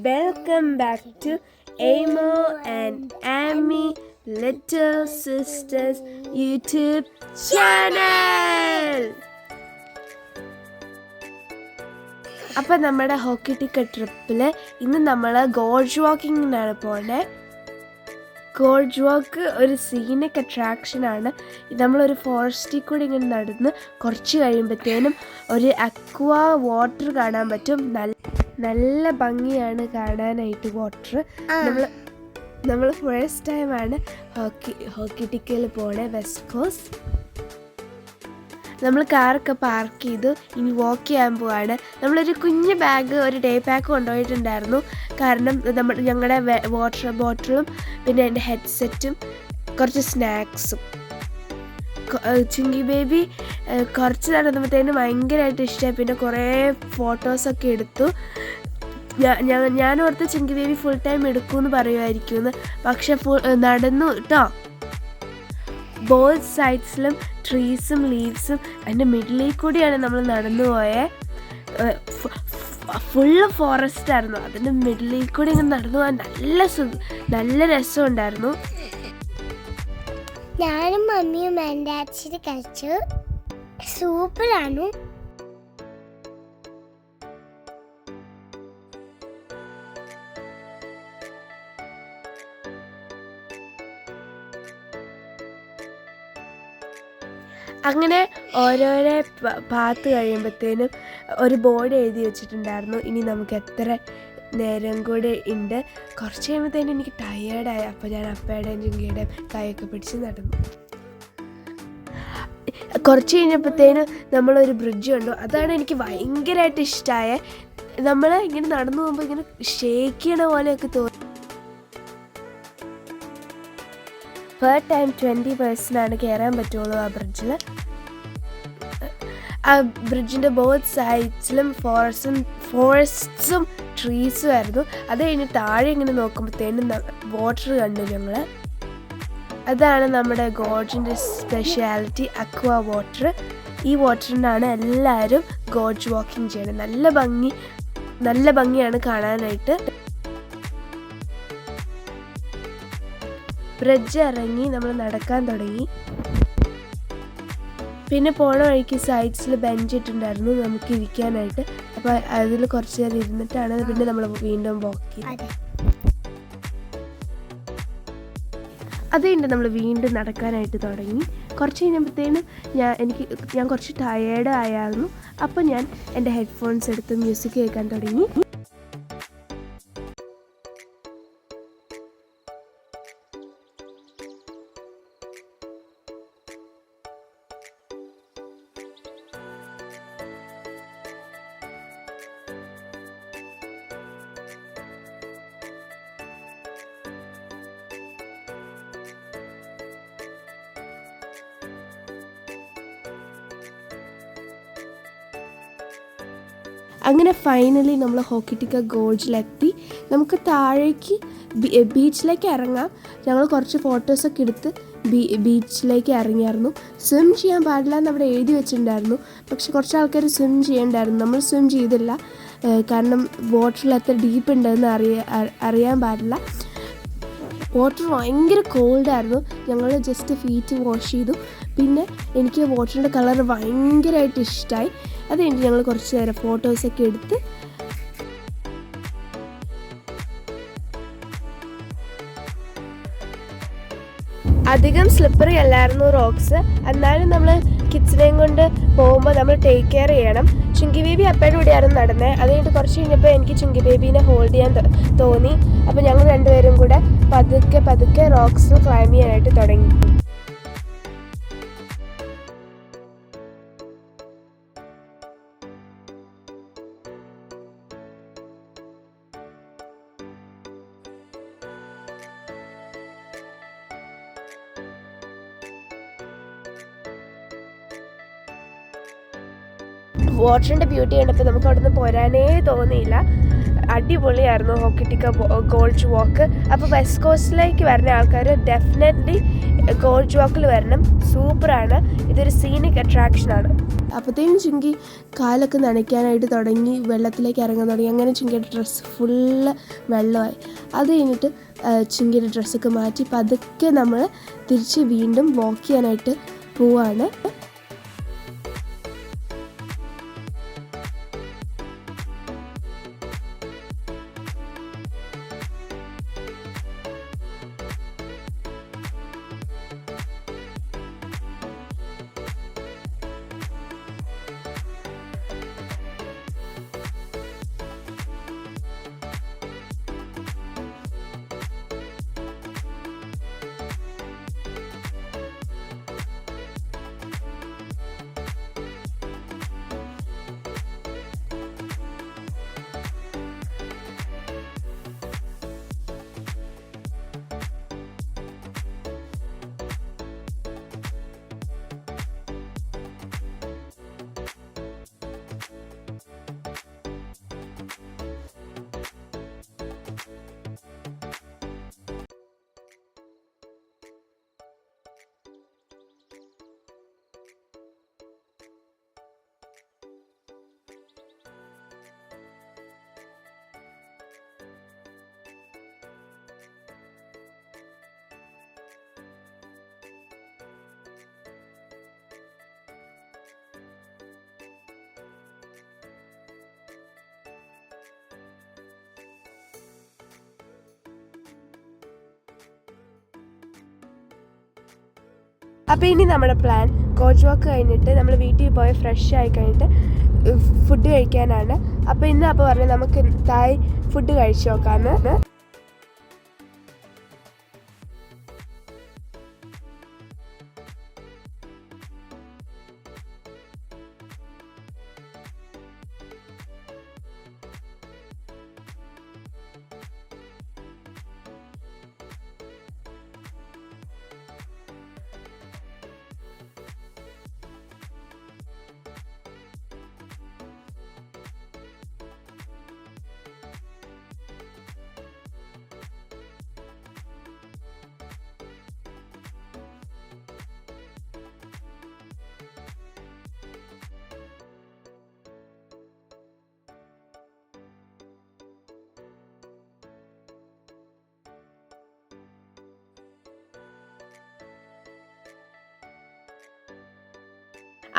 Welcome back to Amo and Amy Little Sisters YouTube channel. അപ്പോൾ നമ്മുടെ hockey ticket ട്രിപ്പിൽ ഇന്ന് നമ്മൾ ഗോർജ് വാക്കിങ്ങിനാണ് പോകണേ. ഗോർജ് വാക്ക് ഒരു സീനിക് അട്രാക്ഷനാണ്. നമ്മളൊരു ഫോറസ്റ്റിൽ കൂടി ഇങ്ങനെ നടന്ന് കുറച്ച് കഴിയുമ്പോഴത്തേനും ഒരു അക്വാ വാട്ടർ കാണാൻ പറ്റും. നല്ല ഭംഗിയാണ് കാണാനായിട്ട് വാട്ടർ. നമ്മൾ ഫസ്റ്റ് ടൈമാണ് ഹോക്കി ടിക്കറ്റിൽ പോണേ വെസ്റ്റ് കോസ്റ്റ്. നമ്മൾ കാറൊക്കെ പാർക്ക് ചെയ്തു. ഇനി വാക്ക് ചെയ്യാൻ പോവാണ്. നമ്മളൊരു കുഞ്ഞ് ബാഗ്, ഒരു ഡേ പാക്ക് കൊണ്ടുപോയിട്ടുണ്ടായിരുന്നു. കാരണം ഞങ്ങളുടെ വാട്ടർ ബോട്ടിലും പിന്നെ എൻ്റെ ഹെഡ്സെറ്റും കുറച്ച് സ്നാക്സും. ചുങ്കി ബേബി കുറച്ച് നടന്നപ്പോഴത്തേനും ഭയങ്കരമായിട്ട് ഇഷ്ടമായി. പിന്നെ കുറേ ഫോട്ടോസൊക്കെ എടുത്തു. ഞാൻ ഓർത്ത് ചുങ്കി ബേബി ഫുൾ ടൈം എടുക്കുമെന്ന് പറയുമായിരിക്കുമെന്ന്. പക്ഷെ നടന്നു കേട്ടോ. ബോത്ത് സൈഡ്സിലും ട്രീസും ലീവ്സും അതിൻ്റെ മിഡിലിൽ കൂടിയാണ് നമ്മൾ നടന്നു പോയത്. ഫുള്ള് ഫോറസ്റ്റ് ആയിരുന്നു. അതിൻ്റെ മിഡിലിൽ കൂടി ഇങ്ങനെ നടന്നു പോകാൻ നല്ല രസമുണ്ടായിരുന്നു. ഞാനും മമ്മിയും എൻ്റെ അച്ഛനും കഴിച്ചു. സൂപ്പറാണ്. അങ്ങനെ ഓരോരോ പാത്ത് കഴിയുമ്പോഴത്തേനും ഒരു ബോർഡ് എഴുതി വെച്ചിട്ടുണ്ടായിരുന്നു. ഇനി നമുക്ക് എത്ര നേരം കൂടെ ഉണ്ട്. കുറച്ച് കഴിയുമ്പോഴത്തേനും എനിക്ക് ടയേർഡായി. അപ്പോൾ ഞാൻ അപ്പയുടെയും ചുങ്കിയുടെയും കൈയൊക്കെ പിടിച്ച് നടന്നു. കുറച്ച് കഴിഞ്ഞപ്പോഴത്തേനും നമ്മളൊരു ബ്രിഡ്ജ് കണ്ടു. അതാണ് എനിക്ക് ഭയങ്കരമായിട്ട് ഇഷ്ടമായത്. നമ്മൾ ഇങ്ങനെ നടന്നു പോകുമ്പോൾ ഇങ്ങനെ ഷേക്ക് ചെയ്യണ പോലെയൊക്കെ തോന്നി. പെർ ടൈം 20 പേഴ്സണാണ് കയറാൻ പറ്റുള്ളൂ ആ ബ്രിഡ്ജിൽ. ആ ബ്രിഡ്ജിൻ്റെ ബോത്ത് സൈഡ്സിലും ഫോറസ്റ്റ്സും ട്രീസും ആയിരുന്നു. അത് കഴിഞ്ഞ് താഴെ ഇങ്ങനെ നോക്കുമ്പോഴത്തേനും വാട്ടർ കണ്ടു ഞങ്ങൾ. അതാണ് നമ്മുടെ ഗോർജിൻ്റെ സ്പെഷ്യാലിറ്റി, അക്വാ വാട്ടർ. ഈ വാട്ടറിനാണ് എല്ലാവരും ഗോർജ് വാക്കിംഗ് ചെയ്യണത്. നല്ല ഭംഗിയാണ് കാണാനായിട്ട്. ബ്രിഡ്ജ് ഇറങ്ങി നമ്മൾ നടക്കാൻ തുടങ്ങി. പിന്നെ പോണ വഴിക്ക് സൈഡ്സിൽ ബെഞ്ച് ഇട്ടുണ്ടായിരുന്നു നമുക്ക് ഇരിക്കാനായിട്ട്. അപ്പോൾ അതിൽ കുറച്ച് നേരം ഇരുന്നിട്ടാണ് പിന്നെ നമ്മൾ വീണ്ടും വാക്ക് ചെയ്തത്. അത് കഴിഞ്ഞ് നമ്മൾ വീണ്ടും നടക്കാനായിട്ട് തുടങ്ങി. കുറച്ച് കഴിഞ്ഞപ്പോഴത്തേനും ഞാൻ കുറച്ച് ടയേർഡ് ആയിരുന്നു. അപ്പോൾ ഞാൻ എൻ്റെ ഹെഡ്ഫോൺസ് എടുത്ത് മ്യൂസിക് കേൾക്കാൻ തുടങ്ങി. അങ്ങനെ ഫൈനലി നമ്മൾ ഹോക്കി ടിക്ക ഗോർജിലെത്തി. നമുക്ക് താഴേക്ക് ബീച്ചിലേക്ക് ഇറങ്ങാം. ഞങ്ങൾ കുറച്ച് ഫോട്ടോസൊക്കെ എടുത്ത് ബീച്ചിലേക്ക് ഇറങ്ങിയായിരുന്നു. സ്വിം ചെയ്യാൻ പാടില്ല എന്ന് അവിടെ എഴുതി വെച്ചിട്ടുണ്ടായിരുന്നു. പക്ഷെ കുറച്ച് ആൾക്കാർ സ്വിം ചെയ്യണ്ടായിരുന്നു. നമ്മൾ സ്വിം ചെയ്തില്ല. കാരണം വാട്ടറിൽ എത്ര ഡീപ്പ് ഉണ്ടെന്ന് അറിയാൻ പാടില്ല. വാട്ടർ ഭയങ്കര കോൾഡായിരുന്നു. ഞങ്ങൾ ജസ്റ്റ് ഫീറ്റ് വാഷ് ചെയ്തു. പിന്നെ എനിക്ക് വാട്ടറിൻ്റെ കളർ ഭയങ്കരമായിട്ട് ഇഷ്ടമായി. അത് കഴിഞ്ഞ് ഞങ്ങൾ കുറച്ച് നേരം ഫോട്ടോസൊക്കെ എടുത്ത് അധികം സ്ലിപ്പറി അല്ലായിരുന്നു റോക്സ്. എന്നാലും നമ്മൾ കിഡ്സിനെയും കൊണ്ട് പോകുമ്പോൾ നമ്മൾ ടേക്ക് കെയർ ചെയ്യണം. ചുങ്കി ബേബി അപ്പയുടെ കൂടെയായിരുന്നു നടന്നത്. അത് കഴിഞ്ഞിട്ട് കുറച്ച് കഴിഞ്ഞപ്പോൾ എനിക്ക് ചുങ്കി ബേബീനെ ഹോൾഡ് ചെയ്യാൻ തോന്നി. അപ്പോൾ ഞങ്ങൾ രണ്ടുപേരും കൂടെ പതുക്കെ റോക്സിൽ ക്ലൈംബ് ചെയ്യാനായിട്ട് തുടങ്ങി. വാട്ടറിൻ്റെ ബ്യൂട്ടി കണ്ടപ്പോൾ നമുക്ക് അവിടെ നിന്ന് പോരാനേ തോന്നിയില്ല. അടിപൊളിയായിരുന്നു ഹോക്കിട്ടിക്ക ഗോൾജ് വാക്ക്. അപ്പോൾ വെസ്റ്റ് കോസ്റ്റിലേക്ക് വരുന്ന ആൾക്കാർ ഡെഫിനറ്റ്ലി ഗോൾജ് വാക്കിൽ വരണം. സൂപ്പറാണ്, ഇതൊരു സീനിക് അട്രാക്ഷനാണ്. അപ്പോഴത്തേനും ചുങ്കി കാലൊക്കെ നനയ്ക്കാനായിട്ട് തുടങ്ങി, വെള്ളത്തിലേക്ക് ഇറങ്ങാൻ തുടങ്ങി. അങ്ങനെ ചുങ്കിയുടെ ഡ്രസ്സ് ഫുള്ള് വെള്ളമായി. അത് കഴിഞ്ഞിട്ട് ചുങ്കിയുടെ ഡ്രസ്സൊക്കെ മാറ്റി പതുക്കെ നമ്മൾ തിരിച്ച് വീണ്ടും വാക്ക് ചെയ്യാനായിട്ട് പോവാണ്. അപ്പോൾ ഇനി നമ്മുടെ പ്ലാൻ ഗോൾജ് വാക്ക് കഴിഞ്ഞിട്ട് നമ്മൾ വീട്ടിൽ പോയി ഫ്രഷ് ആയി കഴിഞ്ഞിട്ട് ഫുഡ് കഴിക്കാനാണ്. അപ്പോൾ ഇന്ന് പറഞ്ഞു നമുക്ക് തായ് ഫുഡ് കഴിച്ചു നോക്കാമെന്ന്.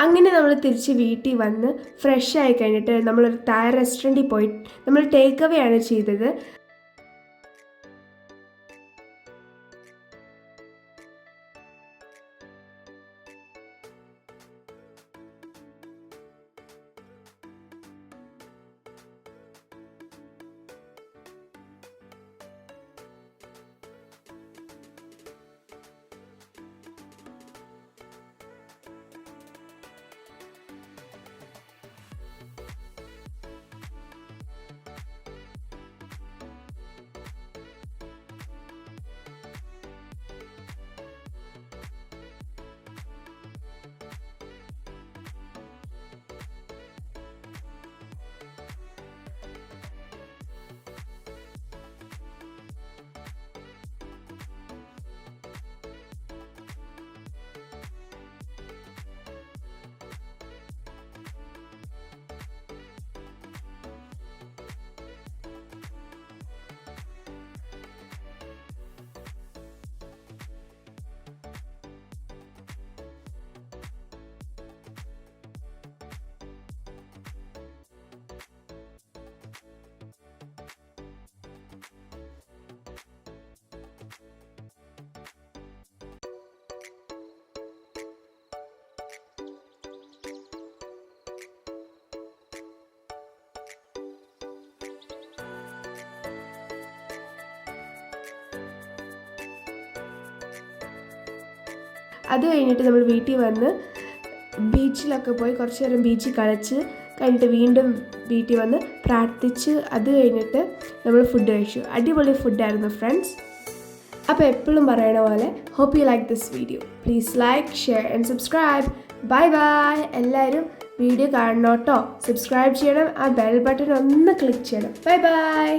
അങ്ങനെ നമ്മൾ തിരിച്ച് വീട്ടിൽ വന്ന് ഫ്രഷ് ആയി കഴിഞ്ഞിട്ട് നമ്മളൊരു തായ് റെസ്റ്റോറൻറ്റിൽ പോയി നമ്മൾ ടേക്ക് അവേ ആണ് ചെയ്തത്. അത് കഴിഞ്ഞിട്ട് നമ്മൾ വീട്ടിൽ വന്ന് ബീച്ചിലൊക്കെ പോയി കുറച്ച് നേരം ബീച്ചിൽ കളിച്ച് കഴിഞ്ഞിട്ട് വീണ്ടും വീട്ടിൽ വന്ന് പ്രാർത്ഥിച്ച് അത് കഴിഞ്ഞിട്ട് നമ്മൾ ഫുഡ് കഴിച്ചു. അടിപൊളി ഫുഡായിരുന്നു ഫ്രണ്ട്സ്. അപ്പോൾ എപ്പോഴും പറയണ പോലെ hope you like this video. Please like, share and subscribe. Bye bye. എല്ലാവരും വീഡിയോ കാണണം കേട്ടോ. സബ്സ്ക്രൈബ് ചെയ്യണം, ആ ബെൽ ബട്ടൺ ഒന്ന് ക്ലിക്ക് ചെയ്യണം. Bye by.